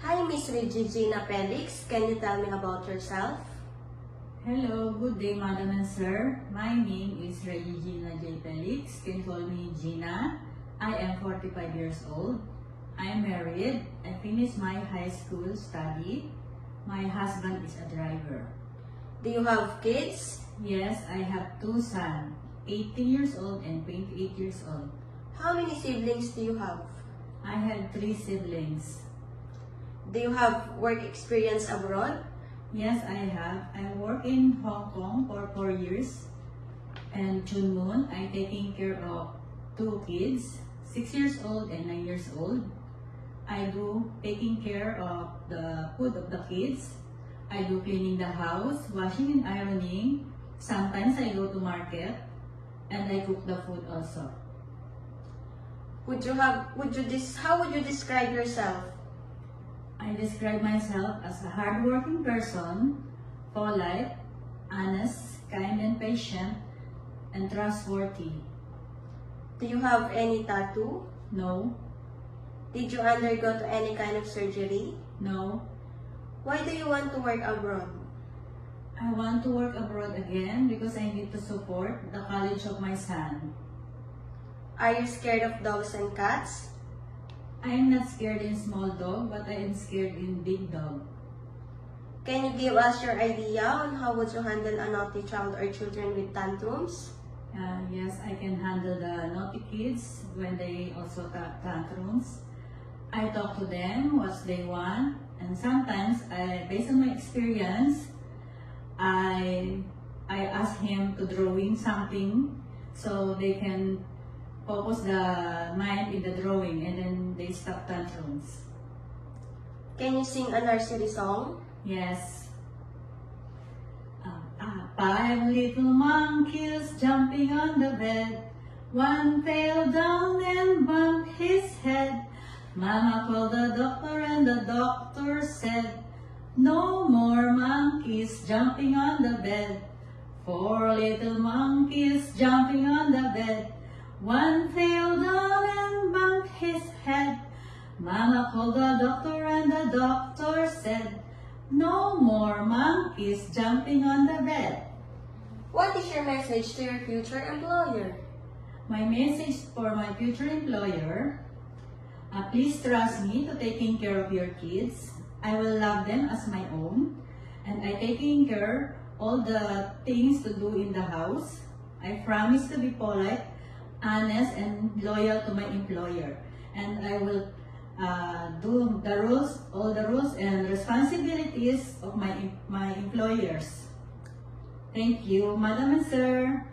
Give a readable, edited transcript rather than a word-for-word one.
Hi, Miss Regina Felix. Can you tell me about yourself? Hello, good day, Madam and Sir. My name is Regina J. Felix. You can call me Gina. I am 45 years old. I am married. I finished my high school study. My husband is a driver. Do you have kids? Yes, I have two sons, 18 years old and 28 years old. How many siblings do you have? I have three siblings. Do you have work experience abroad? Yes, I have. I work in Hong Kong for 4 years. And June Moon, I'm taking care of two kids, 6 years old and 9 years old. I do taking care of the food of the kids. I do cleaning the house, washing and ironing. Sometimes I go to market and I cook the food also. How would you describe yourself? I describe myself as a hardworking person, polite, honest, kind and patient, and trustworthy. Do you have any tattoo? No, Did you undergo to any kind of surgery? no. Why do you want to work abroad? I want to work abroad again because I need to support the college of my son. Are you scared of dogs and cats? I am not scared in small dog, but I am scared in big dog. Can you give us your idea on how would you handle a naughty child or children with tantrums? Yes, I can handle the naughty kids when they also tantrums. I talk to them what they want, and sometimes, based on my experience, I ask him to drawing something so they can focus the mind in the drawing, and then they stop tantrums. Can you sing a nursery song? Yes. 5 little monkeys jumping on the bed. One fell down and bumped his head. Mama called the doctor and the doctor said, "No more monkeys jumping on the bed." 4 little monkeys jumping on the bed. One fell down and bumped his head. Mama called the doctor and the doctor said, "No more monkeys jumping on the bed." What is your message to your future employer? My message for my future employer, please trust me to taking care of your kids. I will love them as my own, and I taking care all the things to do in the house. I promise to be polite, honest, and loyal to my employer, and I will do the rules, all the rules and responsibilities of my employers. Thank you, Madam and Sir.